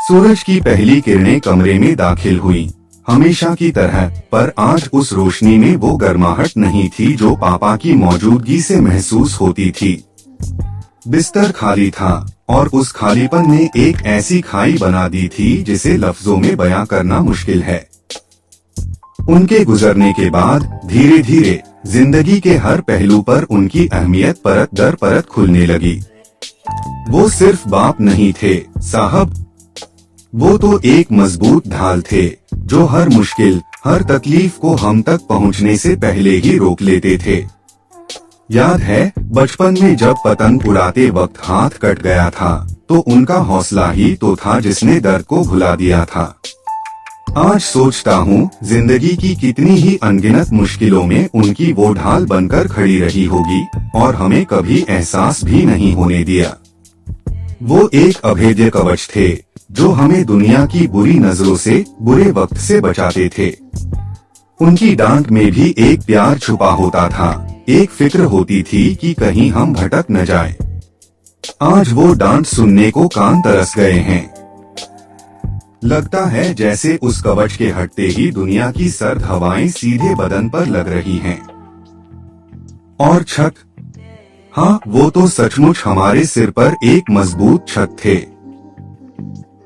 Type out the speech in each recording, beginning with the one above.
सूरज की पहली किरणें कमरे में दाखिल हुईं, हमेशा की तरह, पर आज उस रोशनी में वो गर्माहट नहीं थी जो पापा की मौजूदगी से महसूस होती थी। बिस्तर खाली था और उस खालीपन ने एक ऐसी खाई बना दी थी जिसे लफ्जों में बयां करना मुश्किल है। उनके गुजरने के बाद धीरे धीरे जिंदगी के हर पहलू पर उनकी अहमियत परत दर परत खुलने लगी। वो सिर्फ बाप नहीं थे साहब, वो तो एक मजबूत ढाल थे जो हर मुश्किल, हर तकलीफ को हम तक पहुंचने से पहले ही रोक लेते थे। याद है बचपन में जब पतंग उड़ाते वक्त हाथ कट गया था तो उनका हौसला ही तो था जिसने दर्द को भुला दिया था। आज सोचता हूँ जिंदगी की कितनी ही अनगिनत मुश्किलों में उनकी वो ढाल बनकर खड़ी रही होगी और हमें कभी एहसास भी नहीं होने दिया। वो एक अभेद्य कवच थे जो हमें दुनिया की बुरी नजरों से, बुरे वक्त से बचाते थे। उनकी डांट में भी एक प्यार छुपा होता था, एक फिक्र होती थी कि कहीं हम भटक न जाए। आज वो डांट सुनने को कान तरस गए हैं। लगता है जैसे उस कवच के हटते ही दुनिया की सर्द हवाएं सीधे बदन पर लग रही हैं। और छत, हाँ वो तो सचमुच हमारे सिर पर एक मजबूत छत थे।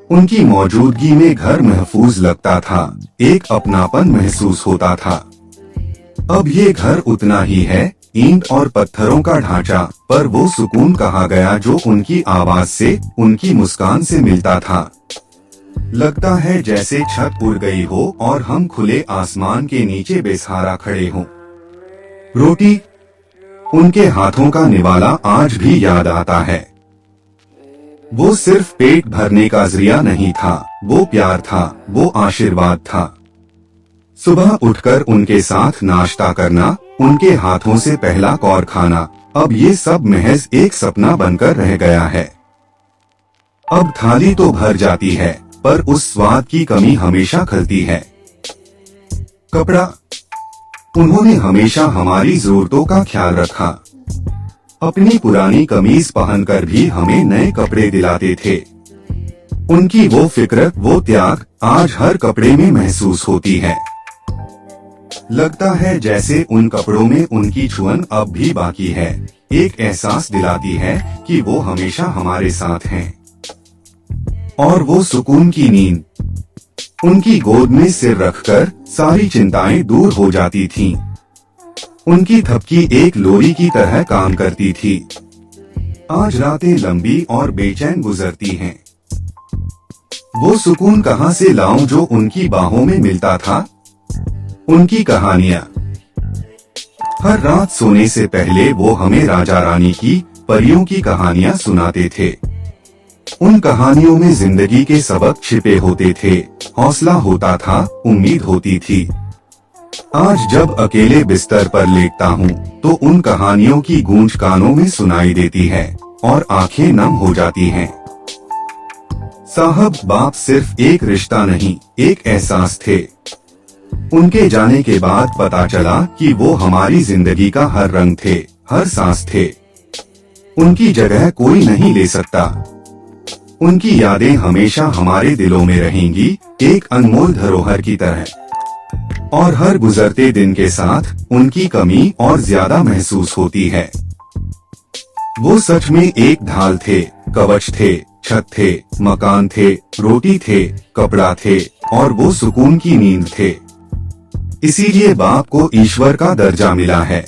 उनकी मौजूदगी में घर महफूज लगता था, एक अपनापन महसूस होता था। अब ये घर उतना ही है, ईंट और पत्थरों का ढांचा, पर वो सुकून कहा गया जो उनकी आवाज से, उनकी मुस्कान से मिलता था। लगता है जैसे छत उड़ गई हो और हम खुले आसमान के नीचे बेसहारा खड़े हों। रोटी, उनके हाथों का निवाला आज भी याद आता है। वो सिर्फ पेट भरने का जरिया नहीं था, वो प्यार था, वो आशीर्वाद था। सुबह उठकर उनके साथ नाश्ता करना, उनके हाथों से पहला कौर खाना, अब ये सब महज एक सपना बनकर रह गया है। अब थाली तो भर जाती है पर उस स्वाद की कमी हमेशा खलती है। कपड़ा, उन्होंने हमेशा हमारी जरूरतों का ख्याल रखा। अपनी पुरानी कमीज पहनकर भी हमें नए कपड़े दिलाते थे। उनकी वो फिक्र, वो त्याग आज हर कपड़े में महसूस होती है। लगता है जैसे उन कपड़ों में उनकी छुअन अब भी बाकी है, एक एहसास दिलाती है कि वो हमेशा हमारे साथ हैं। और वो सुकून की नींद, उनकी गोद में सिर रखकर सारी चिंताएं दूर हो जाती थीं। उनकी थपकी एक लोरी की तरह काम करती थी। आज रातें लंबी और बेचैन गुजरती हैं। वो सुकून कहाँ से लाऊं जो उनकी बाहों में मिलता था। उनकी कहानियाँ, हर रात सोने से पहले वो हमें राजा रानी की, परियों की कहानियाँ सुनाते थे। उन कहानियों में जिंदगी के सबक छिपे होते थे, हौसला होता था, उम्मीद होती थी। आज जब अकेले बिस्तर पर लेटता हूँ तो उन कहानियों की गूंज कानों में सुनाई देती है और आंखें नम हो जाती हैं। साहब, बाप सिर्फ एक रिश्ता नहीं, एक एहसास थे। उनके जाने के बाद पता चला कि वो हमारी जिंदगी का हर रंग थे, हर सांस थे। उनकी जगह कोई नहीं ले सकता। उनकी यादें हमेशा हमारे दिलों में रहेंगी, एक अनमोल धरोहर की तरह। और हर गुजरते दिन के साथ उनकी कमी और ज्यादा महसूस होती है। वो सच में एक ढाल थे, कवच थे, छत थे, मकान थे, रोटी थे, कपड़ा थे और वो सुकून की नींद थे। इसीलिए बाप को ईश्वर का दर्जा मिला है।